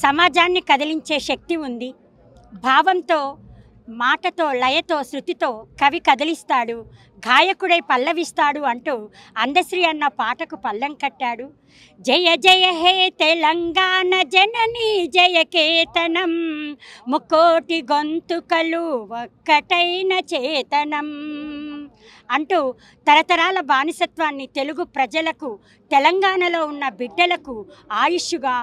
సమాజాన్ని కదిలించే శక్తి ఉంది. భావంతో, మాటతో, లయతో, శృతితో కవి కదిలిస్తాడు, గాయకుడై పల్లవిస్తాడు అంటూ అందశ్రీ అన్న పాటకు పల్లం కట్టాడు. జయ జయ హే తెలంగాణ జనని జయకేతనం, ముకోటి గొంతుకలు ఒక్కటైన చేతనం అంటూ తరతరాల బానిసత్వాన్ని తెలుగు ప్రజలకు, తెలంగాణలో ఉన్న బిడ్డలకు ఆయుష్గా,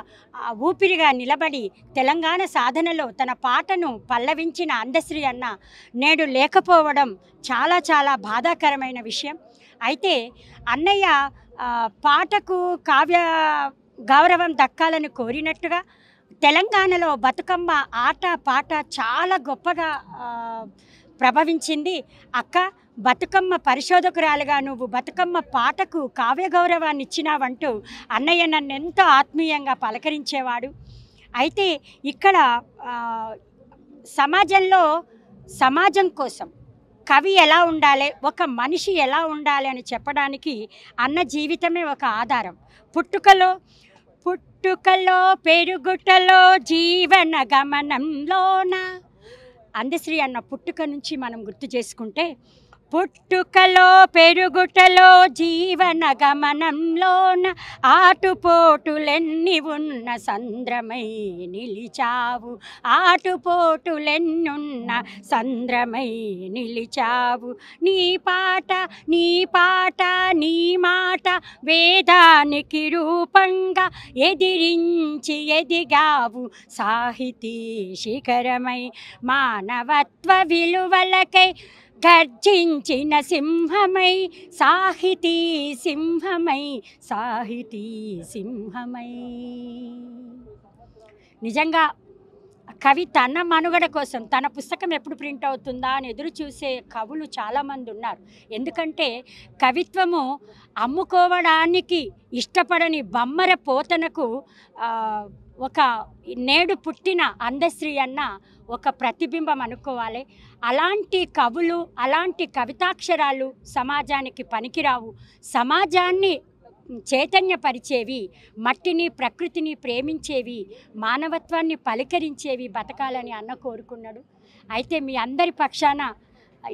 ఊపిరిగా నిలబడి తెలంగాణ సాధనలో తన పాటను పల్లవించిన అందశ్రీ అన్న నేడు లేకపోవడం చాలా చాలా బాధాకరమైన విషయం. అయితే అన్నయ్య పాటకు కావ్య గౌరవం దక్కాలని కోరినట్టుగా తెలంగాణలో బతుకమ్మ ఆట పాట చాలా గొప్పగా ప్రభవించింది. అక్క, బతుకమ్మ పరిశోధకురాలుగా నువ్వు బతుకమ్మ పాటకు కావ్య గౌరవాన్ని ఇచ్చినావంటూ అన్నయ్య నన్ను ఎంతో ఆత్మీయంగా పలకరించేవాడు. అయితే ఇక్కడ సమాజంలో, సమాజం కోసం కవి ఎలా ఉండాలి, ఒక మనిషి ఎలా ఉండాలి అని చెప్పడానికి అన్న జీవితమే ఒక ఆధారం. పుట్టుకలో పెరుగుటలో జీవన గమనంలోన అందశ్రీ అన్న పుట్టుక నుంచి మనం గుర్తు చేసుకుంటే, పుట్టుకలో పెరుగుటలో జీవన గమనంలోన ఆటుపోటులెన్ని ఉన్న సంద్రమై నిలిచావు, ఆటుపోటులెన్నున్న సంద్రమై నిలిచావు. నీ పాట నీ పాట నీ మాట వేదానికి రూపంగా ఎదిరించి ఎదిగావు సాహితీ శిఖరమై, మానవత్వ విలువలకై గర్జించిన సింహమై, సాహితీ సింహమై, సాహితీ సింహమై. నిజంగా కవి తన మనుగడ కోసం తన పుస్తకం ఎప్పుడు ప్రింట్ అవుతుందా అని ఎదురు చూసే కవులు చాలామంది ఉన్నారు. ఎందుకంటే కవిత్వము అమ్ముకోవడానికి ఇష్టపడని బమ్మర పోతనకు ఒక నేడు పుట్టిన అందశ్రీ అన్న ఒక ప్రతిబింబం అనుకోవాలి. అలాంటి కవులు, అలాంటి కవితాక్షరాలు సమాజానికి పనికిరావు. సమాజాన్ని చైతన్యపరిచేవి, మట్టిని ప్రకృతిని ప్రేమించేవి, మానవత్వాన్ని పలికరించేవి బతకాలని అన్న కోరుకున్నాడు. అయితే మీ అందరి పక్షాన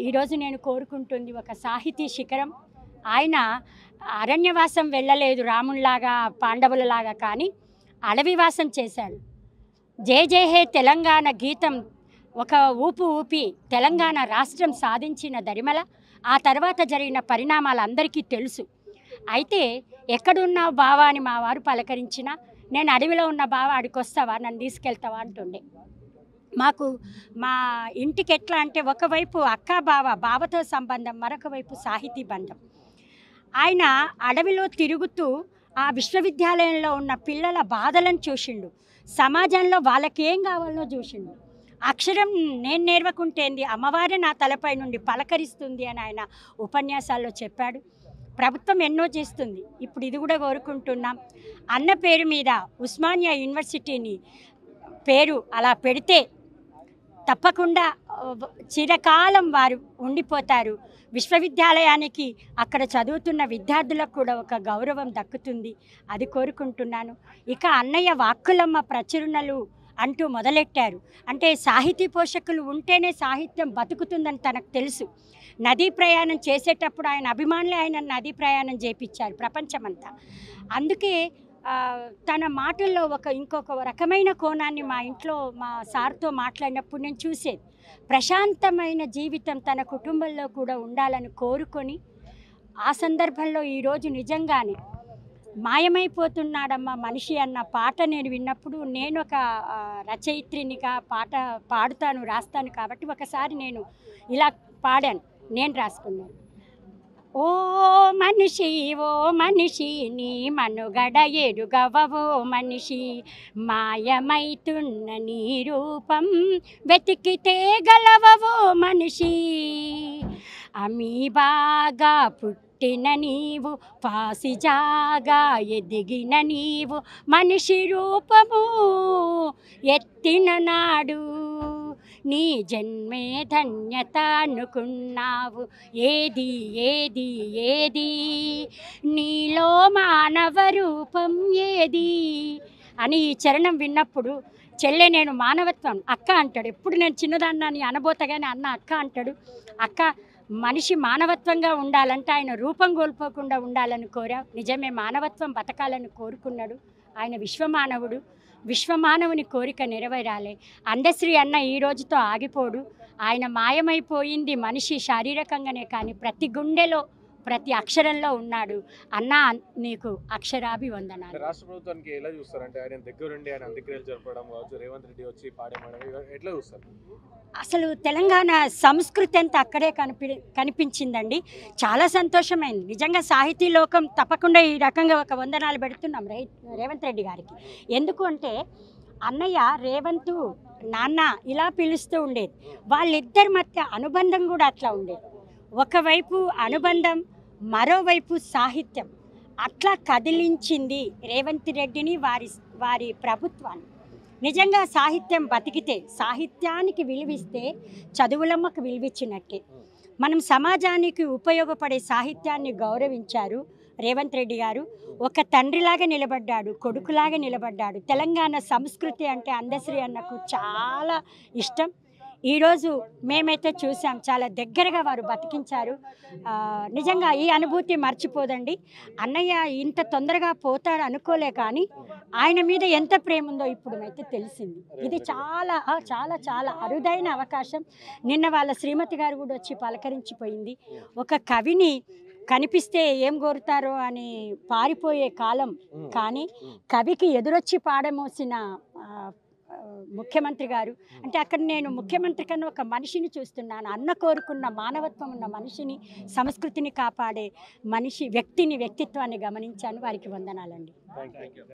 ఈరోజు నేను కోరుకుంటుంది ఒక సాహితీ శిఖరం. ఆయన అరణ్యవాసం వెళ్ళలేదు రామునిలాగా, పాండవులలాగా, కానీ అడవివాసం చేశాడు. జై జై హే తెలంగాణ గీతం ఒక ఊపు ఊపి తెలంగాణ రాష్ట్రం సాధించిన దరిమల, ఆ తర్వాత జరిగిన పరిణామాలు అందరికీ తెలుసు. అయితే ఎక్కడున్నావు బావా అని మా వారు పలకరించిన, నేను అడవిలో ఉన్న బావ, అడికొస్తావా, నన్ను తీసుకెళ్తావా అంటుండే. మాకు మా ఇంటికి ఎట్లా అంటే ఒకవైపు అక్క బావ, బావతో సంబంధం, మరొక వైపు సాహితీ బంధం. ఆయన అడవిలో తిరుగుతూ ఆ విశ్వవిద్యాలయంలో ఉన్న పిల్లల బాధలను చూసిండు, సమాజంలో వాళ్ళకేం కావాలో చూసిండు. అక్షరం నేను నేర్వకుంటేంది, అమ్మవారే నా తలపై నుండి పలకరిస్తుంది అని ఆయన ఉపన్యాసాల్లో చెప్పాడు. ప్రభుత్వం ఎన్నో చేస్తుంది, ఇప్పుడు ఇది కూడా కోరుకుంటున్నాం. అన్న పేరు మీద ఉస్మానియా యూనివర్సిటీని పేరు అలా పెడితే తప్పకుండా చిరకాలం వారు ఉండిపోతారు. విశ్వవిద్యాలయానికి అక్కడ చదువుతున్న విద్యార్థులకు కూడా ఒక గౌరవం దక్కుతుంది, అది కోరుకుంటున్నాను. ఇక అన్నయ్య వాక్కులమ్మ ప్రచురణలు అంటూ మొదలెట్టారు. అంటే సాహితీ పోషకులు ఉంటేనే సాహిత్యం బతుకుతుందని తనకు తెలుసు. నదీ ప్రయాణం చేసేటప్పుడు ఆయన అభిమానులే ఆయన నదీ ప్రయాణం చేయించారు ప్రపంచమంతా. అందుకే తన మాటల్లో ఇంకొక రకమైన కోణాన్ని మా ఇంట్లో మా సార్తో మాట్లాడినప్పుడు నేను చూసేది. ప్రశాంతమైన జీవితం తన కుటుంబంలో కూడా ఉండాలని కోరుకొని, ఆ సందర్భంలో ఈరోజు నిజంగానే మాయమైపోతున్నాడమ్మా మనిషి అన్న పాట నేను విన్నప్పుడు, నేను ఒక రచయిత్రినిగా పాట పాడుతాను, రాస్తాను కాబట్టి ఒకసారి నేను ఇలా పాడాను, నేను రాసుకున్నాను. ఓ మనిషి ఓ మనిషి నీ మనుగడ ఎరుగవో మనిషి, మాయమైతున్న నీ రూపం వెతికితే గలవవో మనిషి. అమీబాగా పుట్టిన నీవు, పాసిజాగా ఎదిగిన నీవు, మనిషి రూపము ఎత్తిన నాడు నీ జన్మే ధన్యత అనుకున్నావు. ఏది ఏది ఏది నీలో మానవ రూపం ఏది అని ఈ చరణం విన్నప్పుడు చెల్లె నేను మానవత్వం అక్క అంటాడు. ఎప్పుడు నేను చిన్నదాన్ని అనబోతగానే అన్న అక్క అంటాడు. అక్క మనిషి మానవత్వంగా ఉండాలంటే ఆయన రూపం కోల్పోకుండా ఉండాలని కోరా. నిజమే, మానవత్వం బతకాలని కోరుకున్నాడు. ఆయన విశ్వమానవుడు. విశ్వమానవుని కోరిక నెరవేరాలి. అందశ్రీ అన్న ఈ రోజుతో ఆగిపోడు. ఆయన మాయమైపోయింది మనిషి శారీరకంగానే, కానీ ప్రతి గుండెలో ప్రతి అక్షరంలో ఉన్నాడు. అన్న నీకు అక్షరాభివందనాలు. రాష్ట్ర ప్రభుత్వానికి ఎలా చూస్తారు? అంటే ఆయన దగ్గరుండి ఆయన అంత్యక్రియలు జరపడం కావచ్చు, రేవంత్ రెడ్డి వచ్చి పాడేయడం ఎట్లా చూస్తారు? అసలు తెలంగాణ సంస్కృతి అంతా అక్కడే కనిపించిందండి. చాలా సంతోషమైంది నిజంగా. సాహితీ లోకం తప్పకుండా ఈ రకంగా ఒక వందనాలు పెడుతున్నాం రేవంత్ రెడ్డి గారికి. ఎందుకు అంటే అన్నయ్య రేవంత్ నాన్న ఇలా పిలుస్తూ ఉండేది. వాళ్ళిద్దరి మధ్య అనుబంధం కూడా అట్లా ఉండేది. ఒకవైపు అనుబంధం, మరోవైపు సాహిత్యం అట్లా కదిలించింది రేవంత్ రెడ్డిని, వారి ప్రభుత్వాన్ని. నిజంగా సాహిత్యం బతికితే, సాహిత్యానికి విలువిస్తే చదువులమ్మకు విలువిచ్చినట్టే. మనం సమాజానికి ఉపయోగపడే సాహిత్యాన్ని గౌరవించారు రేవంత్ రెడ్డి గారు. ఒక తండ్రిలాగా నిలబడ్డాడు, కొడుకులాగా నిలబడ్డాడు. తెలంగాణ సంస్కృతి అంటే అందశ్రీ అన్నకు చాలా ఇష్టం. ఈరోజు మేమైతే చూసాం, చాలా దగ్గరగా వారు బతికించారు. నిజంగా ఈ అనుభూతి మర్చిపోదండి. అన్నయ్య ఇంత తొందరగా పోతాడు అనుకోలే, కానీ ఆయన మీద ఎంత ప్రేమ ఉందో ఇప్పుడు అయితే తెలిసింది. ఇది చాలా చాలా చాలా అరుదైన అవకాశం. నిన్న వాళ్ళ శ్రీమతి గారు కూడా వచ్చి పలకరించిపోయింది. ఒక కవిని కనిపిస్తే ఏం కోరుతారో అని పారిపోయే కాలం, కానీ కవికి ఎదురొచ్చి పాడమోసిన ముఖ్యమంత్రి గారు. అంటే అక్కడ నేను ముఖ్యమంత్రి కన్నా ఒక మనిషిని చూస్తున్నాను. అన్న కోరుకున్న మానవత్వం ఉన్న మనిషిని, సంస్కృతిని కాపాడే మనిషి, వ్యక్తిత్వాన్ని గమనించాను. వారికి వందనాలండి.